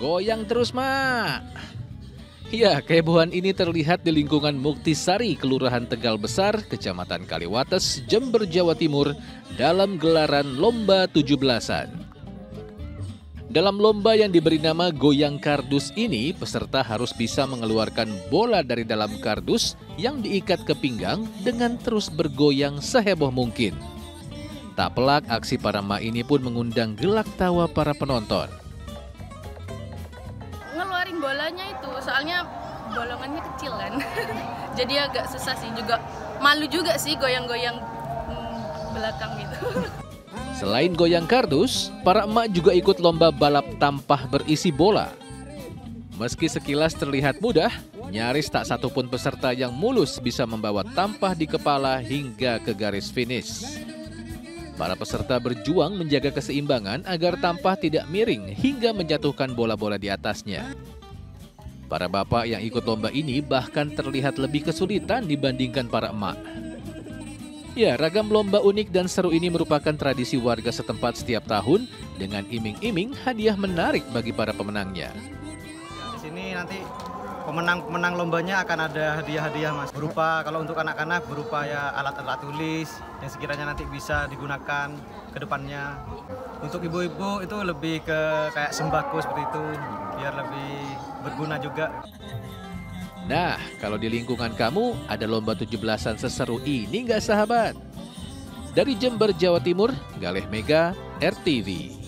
Goyang terus, Mak. Ya, kehebohan ini terlihat di lingkungan Muktisari, Kelurahan Tegal Besar, Kecamatan Kaliwates, Jember, Jawa Timur, dalam gelaran Lomba 17-an. Dalam lomba yang diberi nama Goyang Kardus ini, peserta harus bisa mengeluarkan bola dari dalam kardus yang diikat ke pinggang dengan terus bergoyang seheboh mungkin. Tak pelak, aksi para emak ini pun mengundang gelak tawa para penonton. Ngeluarin bolanya itu, soalnya bolongannya kecil kan. Jadi agak susah sih, juga malu juga sih goyang-goyang belakang gitu. Selain goyang kardus, para emak juga ikut lomba balap tampah berisi bola. Meski sekilas terlihat mudah, nyaris tak satupun peserta yang mulus bisa membawa tampah di kepala hingga ke garis finish. Para peserta berjuang menjaga keseimbangan agar tampah tidak miring hingga menjatuhkan bola-bola di atasnya. Para bapak yang ikut lomba ini bahkan terlihat lebih kesulitan dibandingkan para emak. Ya, ragam lomba unik dan seru ini merupakan tradisi warga setempat setiap tahun dengan iming-iming hadiah menarik bagi para pemenangnya. Di sini nanti pemenang lombanya akan ada hadiah-hadiah, Mas. Berupa, kalau untuk anak-anak berupa ya alat-alat tulis yang sekiranya nanti bisa digunakan ke depannya. Untuk ibu-ibu itu lebih ke kayak sembako seperti itu, biar lebih berguna juga. Nah, kalau di lingkungan kamu ada lomba 17-an seseru ini nggak, sahabat? Dari Jember, Jawa Timur, Galeh Mega, RTV.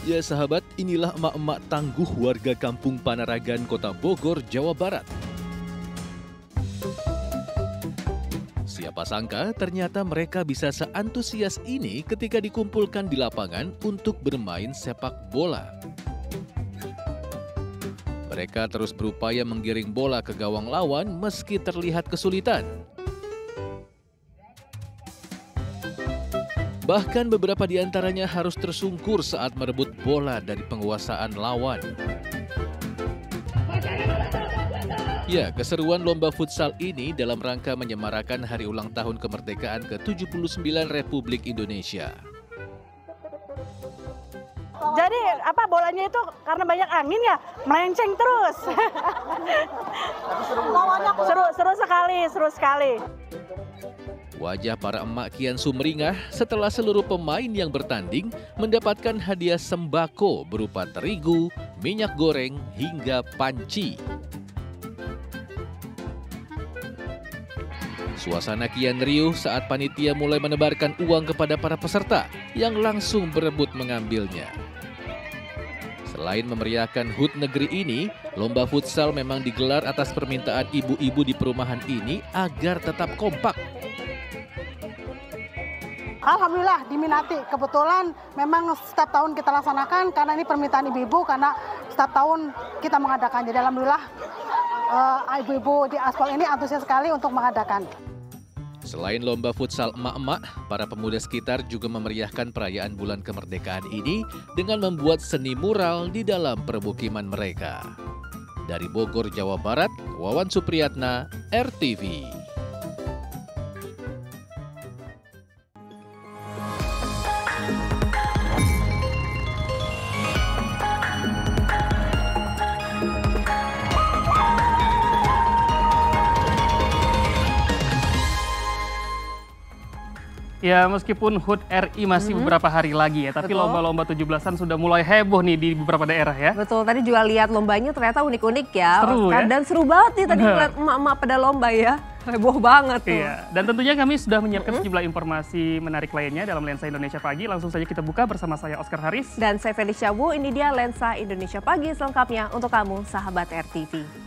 Ya sahabat, inilah emak-emak tangguh warga Kampung Panaragan, Kota Bogor, Jawa Barat. Siapa sangka ternyata mereka bisa seantusias ini ketika dikumpulkan di lapangan untuk bermain sepak bola. Mereka terus berupaya menggiring bola ke gawang lawan meski terlihat kesulitan. Bahkan beberapa di antaranya harus tersungkur saat merebut bola dari penguasaan lawan. Ya, keseruan lomba futsal ini dalam rangka menyemarakan hari ulang tahun kemerdekaan ke-79 Republik Indonesia. Jadi bolanya itu karena banyak angin ya melenceng terus. Seru sekali. Wajah para emak kian sumringah setelah seluruh pemain yang bertanding mendapatkan hadiah sembako berupa terigu, minyak goreng, hingga panci. Suasana kian riuh saat panitia mulai menebarkan uang kepada para peserta yang langsung berebut mengambilnya. Selain memeriahkan HUT negeri ini, lomba futsal memang digelar atas permintaan ibu-ibu di perumahan ini agar tetap kompak. Alhamdulillah diminati. Kebetulan memang setiap tahun kita laksanakan karena ini permintaan ibu-ibu, karena setiap tahun kita mengadakan. Jadi alhamdulillah ibu-ibu di Aspal ini antusias sekali untuk mengadakan. Selain lomba futsal emak-emak, para pemuda sekitar juga memeriahkan perayaan bulan kemerdekaan ini dengan membuat seni mural di dalam permukiman mereka. Dari Bogor, Jawa Barat, Wawan Supriyatna, RTV. Ya, meskipun HUT RI masih beberapa hari lagi ya, tapi lomba-lomba 17-an sudah mulai heboh nih di beberapa daerah ya. Betul, tadi juga lihat lombanya ternyata unik-unik ya. Seru ya. Dan seru banget nih tadi ngeliat emak-emak pada lomba ya. Heboh banget tuh. Iya, dan tentunya kami sudah menyiapkan sejumlah informasi menarik lainnya dalam Lensa Indonesia Pagi. Langsung saja kita buka bersama saya Oscar Haris. Dan saya Felicia Wu, ini dia Lensa Indonesia Pagi selengkapnya untuk kamu sahabat RTV.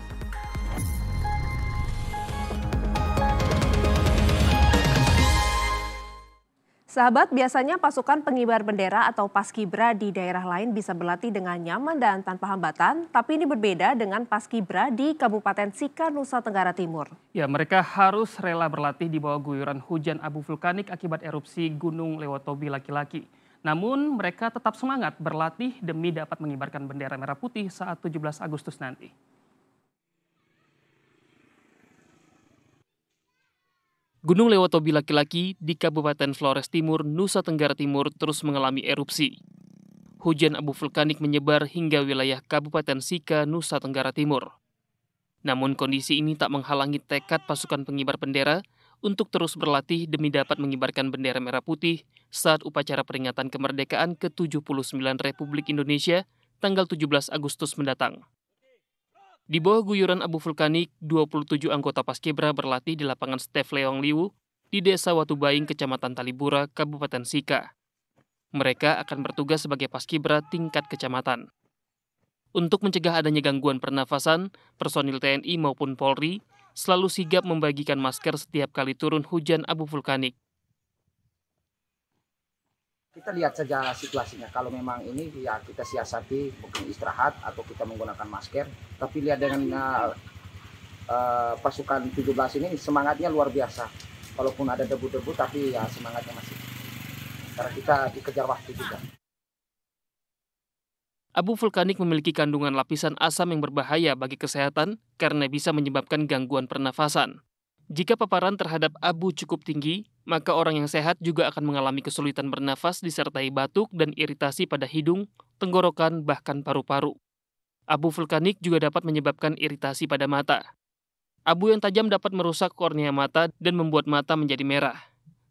Sahabat, biasanya pasukan pengibar bendera atau paskibra di daerah lain bisa berlatih dengan nyaman dan tanpa hambatan, tapi ini berbeda dengan paskibra di Kabupaten Sika, Nusa Tenggara Timur. Ya, mereka harus rela berlatih di bawah guyuran hujan abu vulkanik akibat erupsi Gunung Lewotobi laki-laki. Namun mereka tetap semangat berlatih demi dapat mengibarkan bendera merah putih saat 17 Agustus nanti. Gunung Lewotobi laki-laki di Kabupaten Flores Timur, Nusa Tenggara Timur terus mengalami erupsi. Hujan abu vulkanik menyebar hingga wilayah Kabupaten Sika, Nusa Tenggara Timur. Namun kondisi ini tak menghalangi tekad pasukan pengibar bendera untuk terus berlatih demi dapat mengibarkan bendera merah putih saat upacara peringatan kemerdekaan ke-79 Republik Indonesia tanggal 17 Agustus mendatang. Di bawah guyuran abu vulkanik, 27 anggota Paskibra berlatih di lapangan Stef Leong Liu di Desa Watubaing, Kecamatan Talibura, Kabupaten Sika. Mereka akan bertugas sebagai Paskibra tingkat kecamatan. Untuk mencegah adanya gangguan pernafasan, personil TNI maupun Polri selalu sigap membagikan masker setiap kali turun hujan abu vulkanik. Kita lihat saja situasinya. Kalau memang ini ya kita siasati mungkin istirahat atau kita menggunakan masker. Tapi lihat dengan pasukan 17 ini semangatnya luar biasa. Walaupun ada debu-debu tapi ya semangatnya masih. Karena kita dikejar waktu juga. Abu vulkanik memiliki kandungan lapisan asam yang berbahaya bagi kesehatan karena bisa menyebabkan gangguan pernafasan. Jika paparan terhadap abu cukup tinggi, maka orang yang sehat juga akan mengalami kesulitan bernafas disertai batuk dan iritasi pada hidung, tenggorokan, bahkan paru-paru. Abu vulkanik juga dapat menyebabkan iritasi pada mata. Abu yang tajam dapat merusak kornea mata dan membuat mata menjadi merah.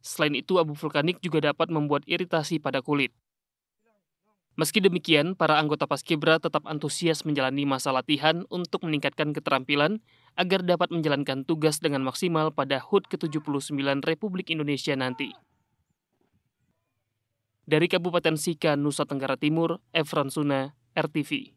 Selain itu, abu vulkanik juga dapat membuat iritasi pada kulit. Meski demikian, para anggota Paskibra tetap antusias menjalani masa latihan untuk meningkatkan keterampilan agar dapat menjalankan tugas dengan maksimal pada HUT ke-79 Republik Indonesia nanti. Dari Kabupaten Sika, Nusa Tenggara Timur, Efron Suna, RTV.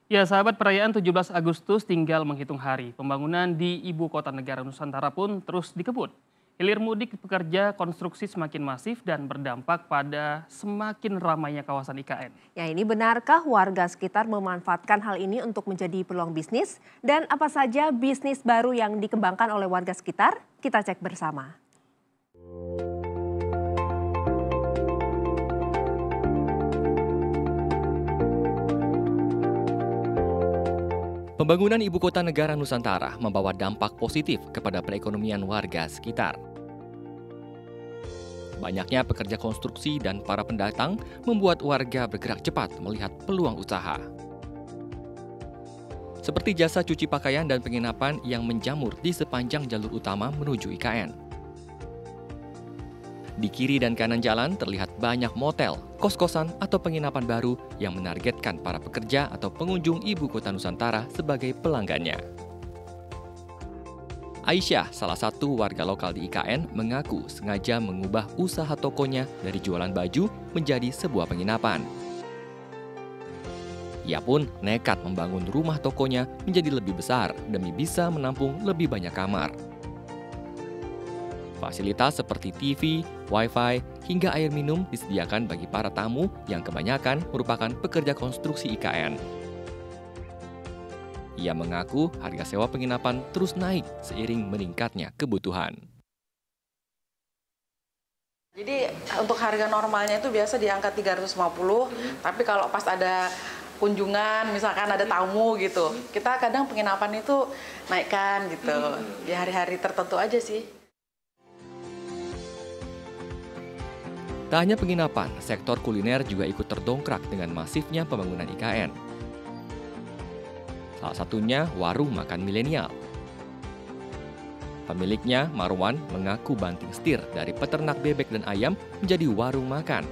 Ya, sahabat, perayaan 17 Agustus tinggal menghitung hari. Pembangunan di Ibu Kota Negara Nusantara pun terus dikebut. Hilir mudik pekerja konstruksi semakin masif dan berdampak pada semakin ramainya kawasan IKN. Ya, ini benarkah warga sekitar memanfaatkan hal ini untuk menjadi peluang bisnis? Dan apa saja bisnis baru yang dikembangkan oleh warga sekitar? Kita cek bersama. Pembangunan Ibu Kota Negara Nusantara membawa dampak positif kepada perekonomian warga sekitar. Banyaknya pekerja konstruksi dan para pendatang membuat warga bergerak cepat melihat peluang usaha. Seperti jasa cuci pakaian dan penginapan yang menjamur di sepanjang jalur utama menuju IKN. Di kiri dan kanan jalan terlihat banyak motel, kos-kosan atau penginapan baru yang menargetkan para pekerja atau pengunjung Ibu Kota Nusantara sebagai pelanggannya. Aisyah, salah satu warga lokal di IKN, mengaku sengaja mengubah usaha tokonya dari jualan baju menjadi sebuah penginapan. Ia pun nekat membangun rumah tokonya menjadi lebih besar demi bisa menampung lebih banyak kamar. Fasilitas seperti TV, Wi-Fi, hingga air minum disediakan bagi para tamu yang kebanyakan merupakan pekerja konstruksi IKN. Ia mengaku harga sewa penginapan terus naik seiring meningkatnya kebutuhan. Jadi untuk harga normalnya itu biasa di angka 350, tapi kalau pas ada kunjungan, misalkan ada tamu gitu, kita kadang penginapan itu naikkan gitu, di hari-hari tertentu aja sih. Tak hanya penginapan, sektor kuliner juga ikut terdongkrak dengan masifnya pembangunan IKN. Salah satunya warung makan milenial. Pemiliknya, Marwan, mengaku banting setir dari peternak bebek dan ayam menjadi warung makan.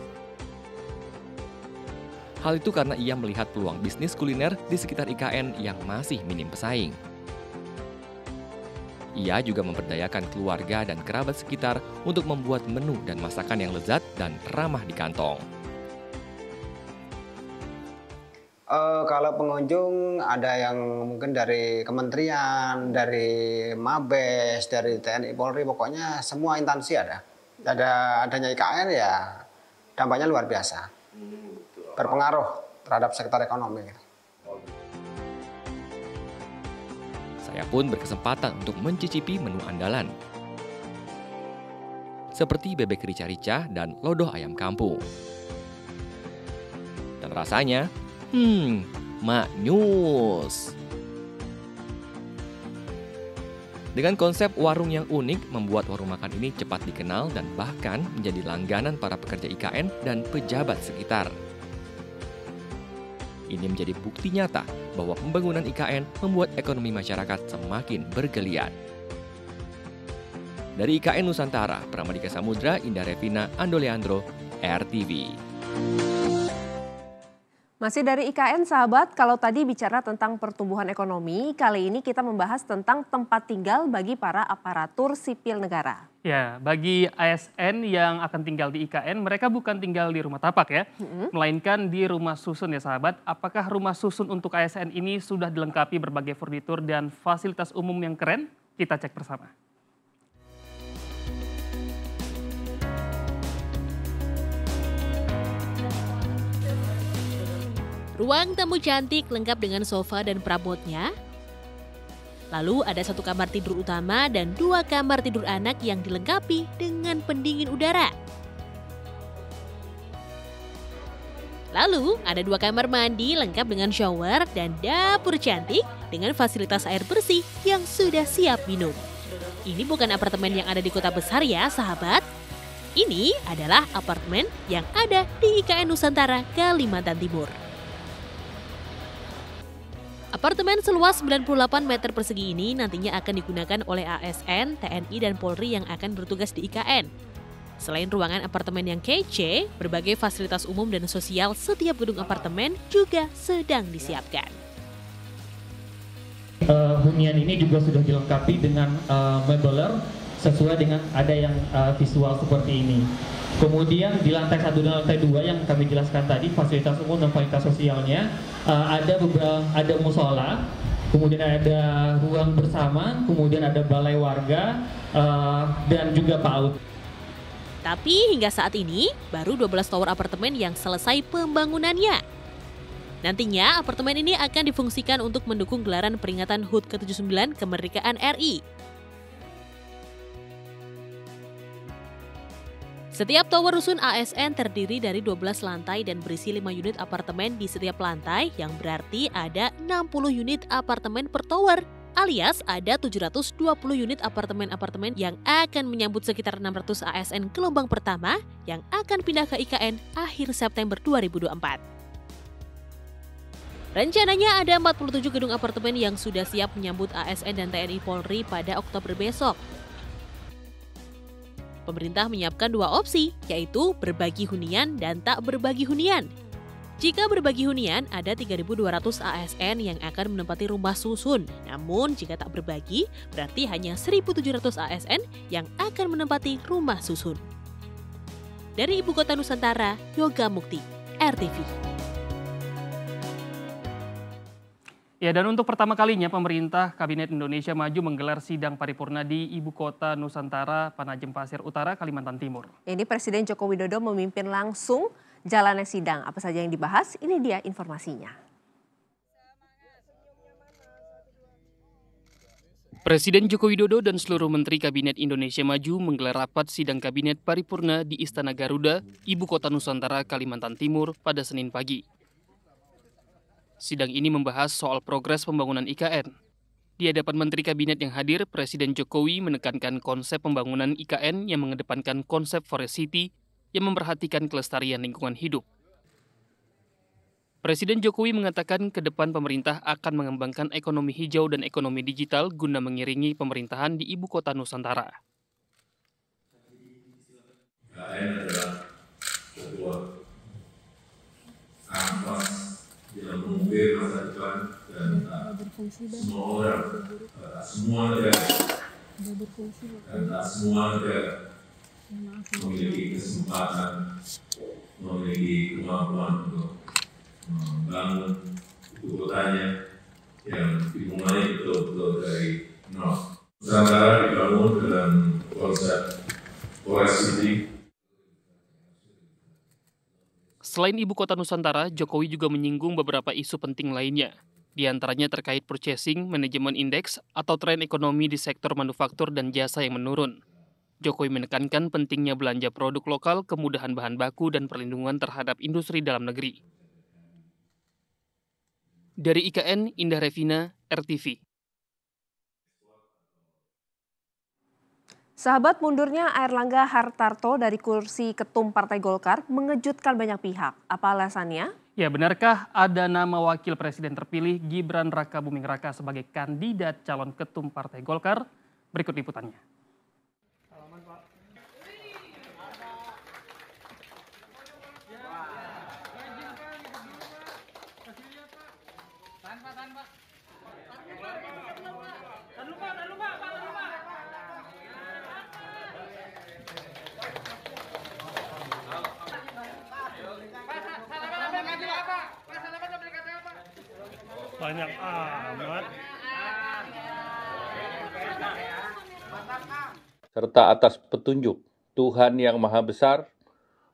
Hal itu karena ia melihat peluang bisnis kuliner di sekitar IKN yang masih minim pesaing. Ia juga memberdayakan keluarga dan kerabat sekitar untuk membuat menu dan masakan yang lezat dan ramah di kantong. Kalau pengunjung ada yang mungkin dari kementerian, dari Mabes, dari TNI Polri, pokoknya semua instansi ada. Adanya IKN ya dampaknya luar biasa. Berpengaruh terhadap sektor ekonomi. Saya pun berkesempatan untuk mencicipi menu andalan. seperti bebek rica-rica dan lodoh ayam kampung. Dan rasanya, maknyus. Dengan konsep warung yang unik, membuat warung makan ini cepat dikenal dan bahkan menjadi langganan para pekerja IKN dan pejabat sekitar. Ini menjadi bukti nyata bahwa pembangunan IKN membuat ekonomi masyarakat semakin bergeliat. Dari IKN Nusantara, Pramadika Samudra, Indah Revina, Ando Leandro, RTV. Masih dari IKN, sahabat, kalau tadi bicara tentang pertumbuhan ekonomi, kali ini kita membahas tentang tempat tinggal bagi para aparatur sipil negara. Ya, bagi ASN yang akan tinggal di IKN, mereka bukan tinggal di rumah tapak ya, melainkan di rumah susun ya sahabat. Apakah rumah susun untuk ASN ini sudah dilengkapi berbagai furnitur dan fasilitas umum yang keren? Kita cek bersama. Ruang tamu cantik lengkap dengan sofa dan perabotnya. Lalu ada 1 kamar tidur utama dan 2 kamar tidur anak yang dilengkapi dengan pendingin udara. Lalu ada 2 kamar mandi lengkap dengan shower dan dapur cantik dengan fasilitas air bersih yang sudah siap minum. Ini bukan apartemen yang ada di kota besar ya sahabat. Ini adalah apartemen yang ada di IKN Nusantara, Kalimantan Timur. Apartemen seluas 98 meter persegi ini nantinya akan digunakan oleh ASN, TNI, dan Polri yang akan bertugas di IKN. Selain ruangan apartemen yang kece, berbagai fasilitas umum dan sosial setiap gedung apartemen juga sedang disiapkan. Hunian ini juga sudah dilengkapi dengan mebeler sesuai dengan ada yang visual seperti ini. Kemudian di lantai 1 dan lantai 2 yang kami jelaskan tadi, fasilitas umum dan fasilitas sosialnya, ada musola, kemudian ada ruang bersama, kemudian ada balai warga, dan juga PAUD. Tapi hingga saat ini, baru 12 tower apartemen yang selesai pembangunannya. Nantinya apartemen ini akan difungsikan untuk mendukung gelaran peringatan HUT ke-79 Kemerdekaan RI. Setiap tower rusun ASN terdiri dari 12 lantai dan berisi 5 unit apartemen di setiap lantai, yang berarti ada 60 unit apartemen per tower, alias ada 720 unit apartemen-apartemen yang akan menyambut sekitar 600 ASN gelombang pertama yang akan pindah ke IKN akhir September 2024. Rencananya ada 47 gedung apartemen yang sudah siap menyambut ASN dan TNI Polri pada Oktober besok. Pemerintah menyiapkan 2 opsi, yaitu berbagi hunian dan tak berbagi hunian. Jika berbagi hunian, ada 3.200 ASN yang akan menempati rumah susun. Namun jika tak berbagi, berarti hanya 1.700 ASN yang akan menempati rumah susun. Dari Ibu Kota Nusantara, Yoga Mukti, RTV. Ya, dan untuk pertama kalinya pemerintah Kabinet Indonesia Maju menggelar sidang paripurna di Ibu Kota Nusantara, Panajem Pasir Utara, Kalimantan Timur. Ini Presiden Joko Widodo memimpin langsung jalannya sidang. Apa saja yang dibahas? Ini dia informasinya. Presiden Joko Widodo dan seluruh Menteri Kabinet Indonesia Maju menggelar rapat sidang Kabinet Paripurna di Istana Garuda, Ibu Kota Nusantara, Kalimantan Timur pada Senin pagi. Sidang ini membahas soal progres pembangunan IKN. Di hadapan Menteri Kabinet yang hadir, Presiden Jokowi menekankan konsep pembangunan IKN yang mengedepankan konsep Forest City yang memperhatikan kelestarian lingkungan hidup. Presiden Jokowi mengatakan ke depan pemerintah akan mengembangkan ekonomi hijau dan ekonomi digital guna mengiringi pemerintahan di Ibu Kota Nusantara. IKN adalah sebuah kanvas yang mengukir masa depan dan semua orang, tak semua negara, dan tak semua negara memiliki kesempatan, memiliki kemampuan untuk membangun ibu kotanya yang dimulai betul-betul dari nol. Nusantara dibangun dalam konsep Forest City. Selain Ibu Kota Nusantara, Jokowi juga menyinggung beberapa isu penting lainnya, di antaranya terkait purchasing, manajemen indeks, atau tren ekonomi di sektor manufaktur dan jasa yang menurun. Jokowi menekankan pentingnya belanja produk lokal, kemudahan bahan baku, dan perlindungan terhadap industri dalam negeri. Dari IKN, Indah Revina, RTV. Sahabat, mundurnya Airlangga Hartarto dari kursi ketum Partai Golkar mengejutkan banyak pihak. Apa alasannya? Ya, benarkah ada nama wakil presiden terpilih Gibran Rakabuming Raka sebagai kandidat calon ketum Partai Golkar? Berikut liputannya. Banyak amat. Serta atas petunjuk Tuhan Yang Maha Besar,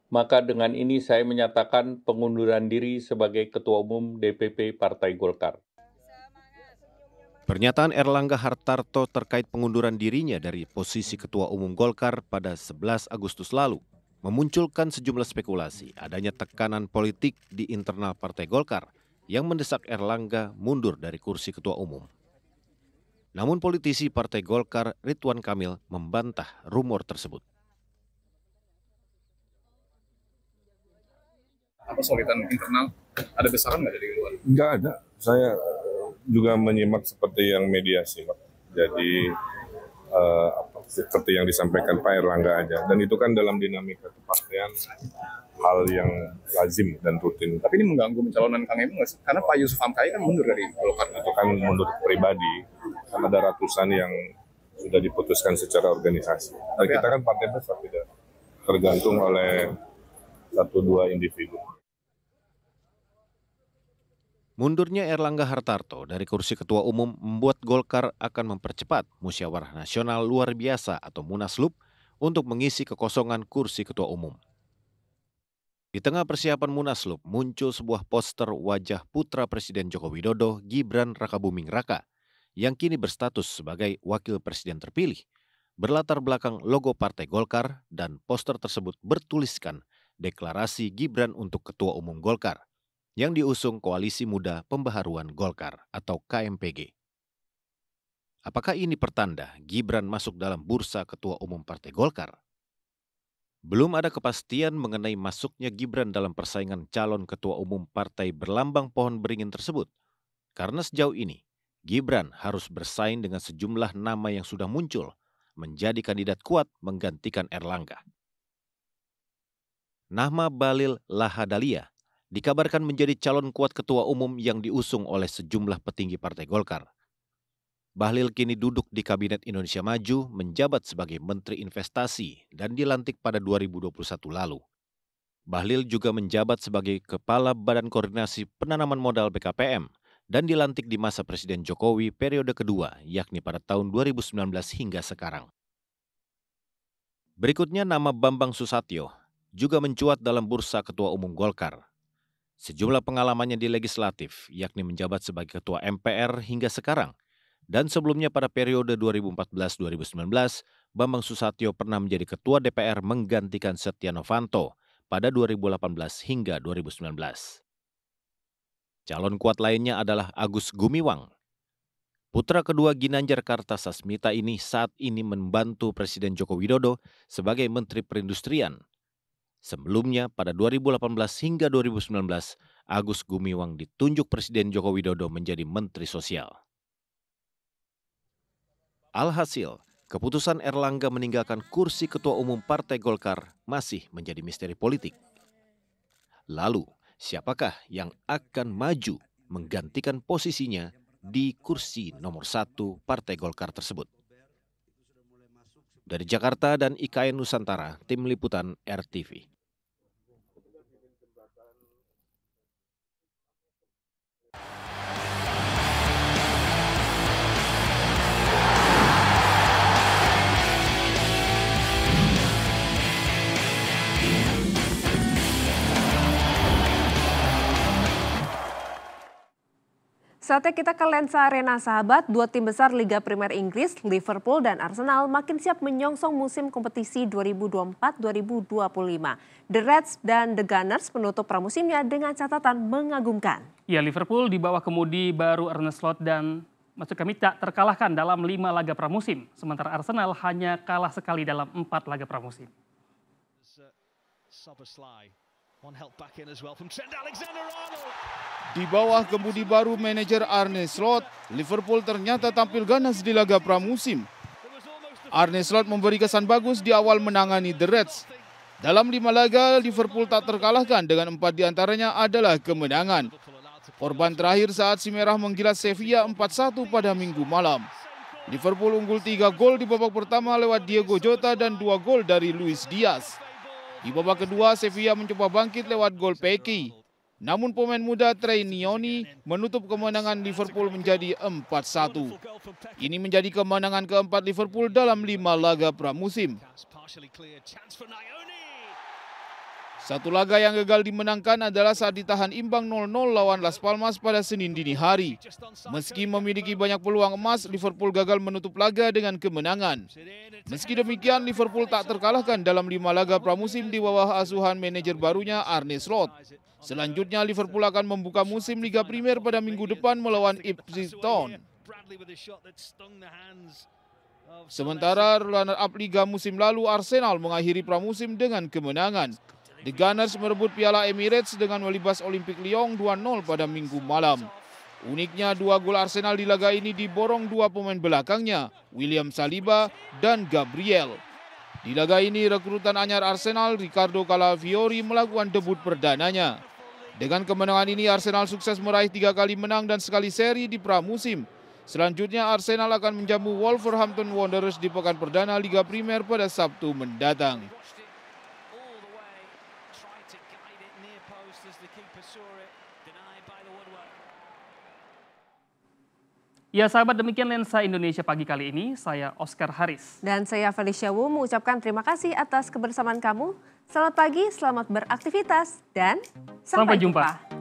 maka dengan ini saya menyatakan pengunduran diri sebagai Ketua Umum DPP Partai Golkar. Pernyataan Airlangga Hartarto terkait pengunduran dirinya dari posisi Ketua Umum Golkar pada 11 Agustus lalu memunculkan sejumlah spekulasi adanya tekanan politik di internal Partai Golkar yang mendesak Airlangga mundur dari kursi Ketua Umum. Namun politisi Partai Golkar Ridwan Kamil membantah rumor tersebut. Apa kesulitan internal? Ada desakan nggak dari luar? Nggak ada. Saya juga menyimak seperti yang mediasi, Pak. Jadi seperti yang disampaikan Pak Airlangga aja. Dan itu kan dalam dinamika kepartean hal yang lazim dan rutin. Tapi ini mengganggu pencalonan Kang Emil nggak sih? Karena Pak Yusuf Hamkai kan mundur dari Golkar. Itu kan mundur pribadi. Kan ada ratusan yang sudah diputuskan secara organisasi. Dan kita kan partai besar, tidak tergantung oleh 1-2 individu. Mundurnya Airlangga Hartarto dari kursi Ketua Umum membuat Golkar akan mempercepat Musyawarah Nasional Luar Biasa atau Munaslup untuk mengisi kekosongan kursi Ketua Umum. Di tengah persiapan Munaslup muncul sebuah poster wajah putra Presiden Joko Widodo, Gibran Rakabuming Raka, yang kini berstatus sebagai wakil presiden terpilih, berlatar belakang logo Partai Golkar, dan poster tersebut bertuliskan deklarasi Gibran untuk Ketua Umum Golkar yang diusung Koalisi Muda Pembaharuan Golkar atau KMPG. Apakah ini pertanda Gibran masuk dalam bursa Ketua Umum Partai Golkar? Belum ada kepastian mengenai masuknya Gibran dalam persaingan calon Ketua Umum partai berlambang pohon beringin tersebut, karena sejauh ini Gibran harus bersaing dengan sejumlah nama yang sudah muncul menjadi kandidat kuat menggantikan Airlangga. Nama Bahlil Lahadalia dikabarkan menjadi calon kuat Ketua Umum yang diusung oleh sejumlah petinggi Partai Golkar. Bahlil kini duduk di Kabinet Indonesia Maju menjabat sebagai Menteri Investasi dan dilantik pada 2021 lalu. Bahlil juga menjabat sebagai Kepala Badan Koordinasi Penanaman Modal BKPM dan dilantik di masa Presiden Jokowi periode kedua, yakni pada tahun 2019 hingga sekarang. Berikutnya nama Bambang Susatyo juga mencuat dalam bursa Ketua Umum Golkar. Sejumlah pengalamannya di legislatif, yakni menjabat sebagai Ketua MPR hingga sekarang, dan sebelumnya pada periode 2014-2019, Bambang Susatyo pernah menjadi Ketua DPR menggantikan Setia Novanto pada 2018 hingga 2019. Calon kuat lainnya adalah Agus Gumiwang. Putra kedua Ginanjar Kartasasmita ini saat ini membantu Presiden Joko Widodo sebagai Menteri Perindustrian. Sebelumnya, pada 2018 hingga 2019, Agus Gumiwang ditunjuk Presiden Joko Widodo menjadi Menteri Sosial. Alhasil, keputusan Airlangga meninggalkan kursi Ketua Umum Partai Golkar masih menjadi misteri politik. Lalu, siapakah yang akan maju menggantikan posisinya di kursi nomor 1 Partai Golkar tersebut? Dari Jakarta dan IKN Nusantara, Tim Liputan RTV. Saatnya kita ke Lensa Arena, sahabat. Dua tim besar Liga Primer Inggris, Liverpool dan Arsenal, makin siap menyongsong musim kompetisi 2024-2025. The Reds dan The Gunners penutup pramusimnya dengan catatan mengagumkan. Ya, Liverpool di bawah kemudi baru Arne Slot dan maksud kami tak terkalahkan dalam 5 laga pramusim. Sementara Arsenal hanya kalah sekali dalam 4 laga pramusim. Di bawah kemudi baru manajer Arne Slot, Liverpool ternyata tampil ganas di laga pramusim. Arne Slot memberi kesan bagus di awal menangani The Reds. Dalam 5 laga, Liverpool tak terkalahkan dengan 4 diantaranya adalah kemenangan. Korban terakhir saat si Merah menggilas Sevilla 4-1 pada Minggu malam. Liverpool unggul 3 gol di babak pertama lewat Diego Jota dan 2 gol dari Luis Diaz. Di babak kedua, Sevilla mencoba bangkit lewat gol Pecky. Namun pemain muda Trey Nioni menutup kemenangan Liverpool menjadi 4-1. Ini menjadi kemenangan keempat Liverpool dalam 5 laga pramusim. Satu laga yang gagal dimenangkan adalah saat ditahan imbang 0-0 lawan Las Palmas pada Senin dini hari. Meski memiliki banyak peluang emas, Liverpool gagal menutup laga dengan kemenangan. Meski demikian, Liverpool tak terkalahkan dalam 5 laga pramusim di bawah asuhan manajer barunya Arne Slot. Selanjutnya, Liverpool akan membuka musim Liga Primer pada minggu depan melawan Ipswich Town. Sementara runner-up Liga musim lalu, Arsenal mengakhiri pramusim dengan kemenangan. The Gunners merebut Piala Emirates dengan melibas Olympique Lyon 2-0 pada Minggu malam. Uniknya, 2 gol Arsenal di laga ini diborong 2 pemain belakangnya, William Saliba dan Gabriel. Di laga ini, rekrutan anyar Arsenal, Ricardo Calafiori, melakukan debut perdananya. Dengan kemenangan ini, Arsenal sukses meraih 3 kali menang dan sekali seri di pramusim. Selanjutnya, Arsenal akan menjamu Wolverhampton Wanderers di pekan perdana Liga Primer pada Sabtu mendatang. Ya sahabat, demikian Lensa Indonesia pagi kali ini. Saya Oscar Haris. Dan saya Felicia Wu mengucapkan terima kasih atas kebersamaan kamu. Selamat pagi, selamat beraktivitas, dan sampai jumpa.